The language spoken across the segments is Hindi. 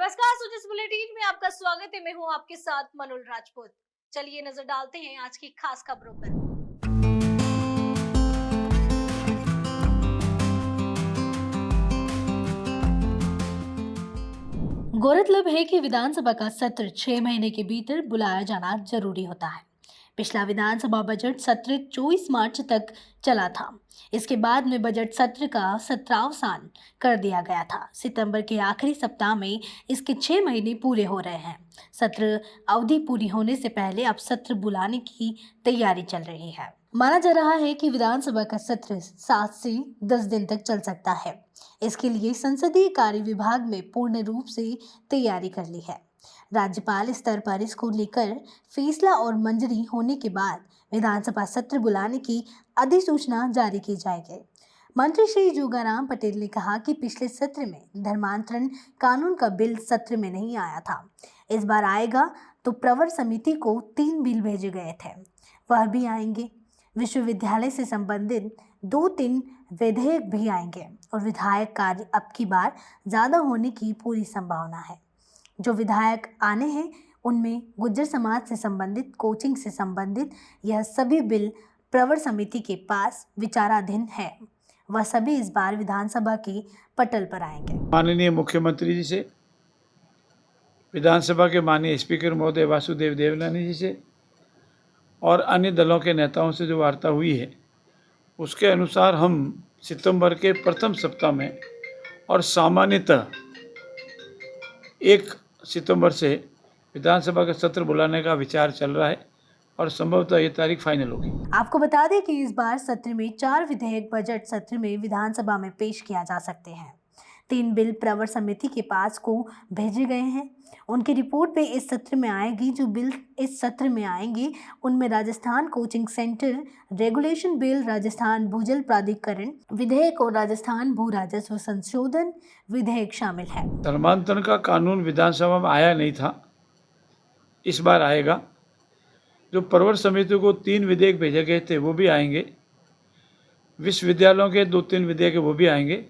नमस्कार, सुजिस बुलेटिन में आपका स्वागत है। मैं हूं आपके साथ मनुल राजपूत। चलिए नजर डालते हैं आज की खास खबरों पर। गौरतलब है कि विधानसभा का सत्र 6 महीने के भीतर बुलाया जाना जरूरी होता है। पिछला विधानसभा बजट सत्र 24 मार्च तक चला था। इसके बाद में बजट सत्र का सत्रावसान कर दिया गया था। सितंबर के आखिरी सप्ताह में इसके 6 महीने पूरे हो रहे हैं। सत्र अवधि पूरी होने से पहले अब सत्र बुलाने की तैयारी चल रही है। माना जा रहा है कि विधानसभा का सत्र 7 से 10 दिन तक चल सकता है। इसके लिए संसदीय कार्य विभाग में पूर्ण रूप से तैयारी कर ली है। राज्यपाल स्तर पर इसको लेकर फैसला और मंजूरी होने के बाद विधानसभा सत्र बुलाने की अधिसूचना जारी की जाएगी। मंत्री श्री जोगाराम पटेल ने कहा कि पिछले सत्र में धर्मांतरण कानून का बिल सत्र में नहीं आया था। इस बार आएगा तो प्रवर समिति को 3 बिल भेजे गए थे, वह भी आएंगे। विश्वविद्यालय से संबंधित 2-3 विधेयक भी आएंगे और विधायक कार्य अब की बार ज्यादा होने की पूरी संभावना है। जो विधायक आने हैं उनमें गुर्जर समाज से संबंधित, कोचिंग से संबंधित यह सभी बिल प्रवर समिति के पास विचाराधीन है। वह सभी इस बार विधानसभा की पटल पर आएंगे। माननीय मुख्यमंत्री जी से, विधानसभा के माननीय स्पीकर महोदय वासुदेव देवनानी जी से और अन्य दलों के नेताओं से जो वार्ता हुई है उसके अनुसार हम सितंबर के प्रथम सप्ताह में और सामान्यतः 1 सितंबर से विधानसभा का सत्र बुलाने का विचार चल रहा है और संभवतः ये तारीख फाइनल होगी। आपको बता दें कि इस बार सत्र में 4 विधेयक बजट सत्र में विधानसभा में पेश किया जा सकते हैं। 3 बिल प्रवर समिति के पास को भेजे गए हैं। उनकी रिपोर्ट पे इस सत्र में आएगी। जो बिल इस सत्र में आएंगे उनमें Rajasthan coaching centre regulation bill, Rajasthan भूजल प्राधिकरण विधेयक और राजस्थान भू राजस्व संशोधन विधेयक शामिल है। धर्मांतरण का कानून विधानसभा में आया नहीं था, इस बार आएगा। जो प्रवर समिति को 3 विधेयक भेजे गए थे वो भी आएंगे। विश्वविद्यालयों के 2-3 विधेयक वो भी आएंगे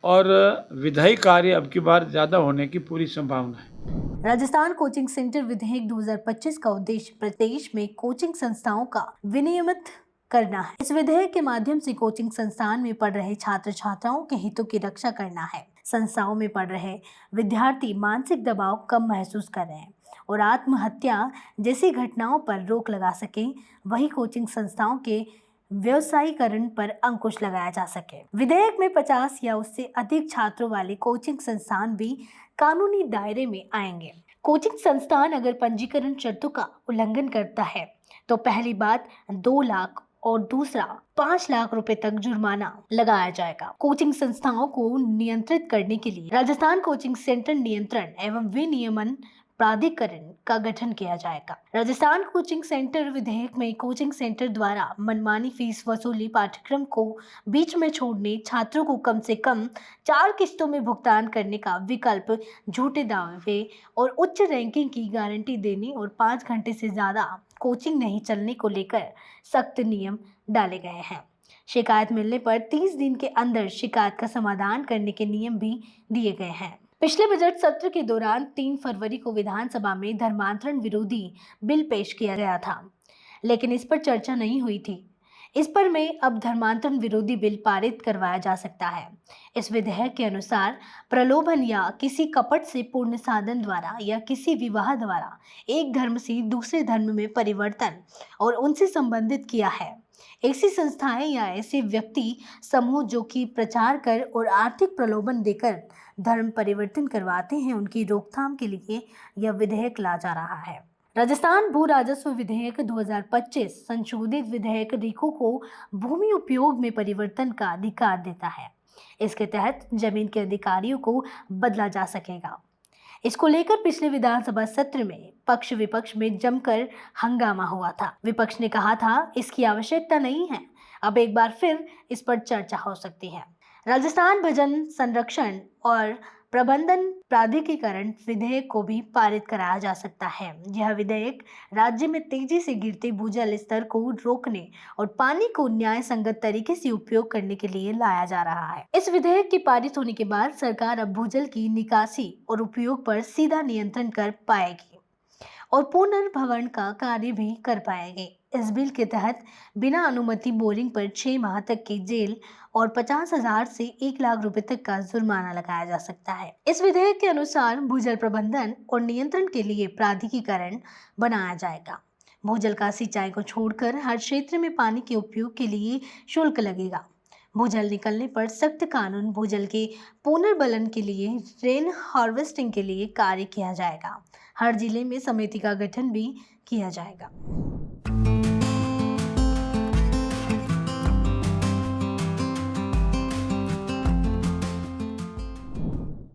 और विधायी कार्य अब की बार ज़्यादा होने की पूरी संभावना है। राजस्थान कोचिंग सेंटर विधेयक 2025 का उद्देश्य प्रदेश में कोचिंग संस्थाओं का विनियमित करना है। इस विधेयक के माध्यम से कोचिंग संस्थान में पढ़ रहे छात्र छात्राओं के हितों की रक्षा करना है। संस्थाओं में पढ़ रहे विद्यार्थी मानसिक दबाव कम महसूस कर रहे हैं और आत्महत्या जैसी घटनाओं पर रोक लगा सकें, वही कोचिंग संस्थाओं के व्यवसायीकरण पर अंकुश लगाया जा सके। विधेयक में 50 या उससे अधिक छात्रों वाले कोचिंग संस्थान भी कानूनी दायरे में आएंगे। कोचिंग संस्थान अगर पंजीकरण शर्तों का उल्लंघन करता है तो पहली बात 2 लाख और दूसरा 5 लाख रुपए तक जुर्माना लगाया जाएगा। कोचिंग संस्थाओं को नियंत्रित करने के लिए राजस्थान कोचिंग सेंटर नियंत्रण एवं विनियमन प्राधिकरण का गठन किया जाएगा। राजस्थान कोचिंग सेंटर विधेयक में कोचिंग सेंटर द्वारा मनमानी फीस वसूली, पाठ्यक्रम को बीच में छोड़ने, छात्रों को कम से कम 4 किस्तों में भुगतान करने का विकल्प, झूठे दावे और उच्च रैंकिंग की गारंटी देने और 5 घंटे से ज्यादा कोचिंग नहीं चलने को लेकर सख्त नियम डाले गए हैं। शिकायत मिलने पर 30 दिन के अंदर शिकायत का समाधान करने के नियम भी दिए गए हैं। पिछले बजट सत्र के दौरान 3 फरवरी को विधानसभा में धर्मांतरण विरोधी बिल पेश किया गया था, लेकिन इस पर चर्चा नहीं हुई थी। इस पर में अब धर्मांतरण विरोधी बिल पारित करवाया जा सकता है। इस विधेयक के अनुसार प्रलोभन या किसी कपट से पूर्ण साधन द्वारा या किसी विवाह द्वारा एक धर्म से दूसरे धर्म में परिवर्तन और उनसे संबंधित किया है। ऐसी संस्थाएं या ऐसे व्यक्ति समूह जो कि प्रचार कर और आर्थिक प्रलोभन देकर धर्म परिवर्तन करवाते हैं, उनकी रोकथाम के लिए यह विधेयक ला जा रहा है। राजस्थान भू राजस्व विधेयक 2025 संशोधित विधेयक रीको को भूमि उपयोग में परिवर्तन का अधिकार देता है। इसके तहत जमीन के अधिकारियों को बदला जा सकेगा। इसको लेकर पिछले विधानसभा सत्र में पक्ष विपक्ष में जमकर हंगामा हुआ था। विपक्ष ने कहा था इसकी आवश्यकता नहीं है। अब एक बार फिर इस पर चर्चा हो सकती है। राजस्थान भजन संरक्षण और प्रबंधन प्राधिकरण विधेयक को भी पारित कराया जा सकता है। यह विधेयक राज्य में तेजी से गिरते भूजल स्तर को रोकने और पानी को न्याय संगत तरीके से उपयोग करने के लिए लाया जा रहा है। इस विधेयक के पारित होने के बाद सरकार अब भूजल की निकासी और उपयोग पर सीधा नियंत्रण कर पाएगी और पुनर्भरण का कार्य भी कर पाएंगे। इस बिल के तहत बिना अनुमति बोरिंग पर 6 माह तक की जेल और 50,000 से 1 लाख रुपए तक का जुर्माना लगाया जा सकता है। इस विधेयक के अनुसार भूजल प्रबंधन और नियंत्रण के लिए प्राधिकरण बनाया जाएगा। भूजल का सिंचाई को छोड़कर हर क्षेत्र में पानी के उपयोग के लिए शुल्क लगेगा। भूजल निकलने पर सख्त कानून, भूजल के पुनर्बलन के लिए, रेन हार्वेस्टिंग के लिए कार्य किया जाएगा। हर जिले में समिति का गठन भी किया जाएगा।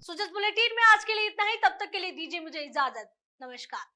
सुजस बुलेटिन में आज के लिए इतना ही। तब तक के लिए दीजिए मुझे इजाजत। नमस्कार।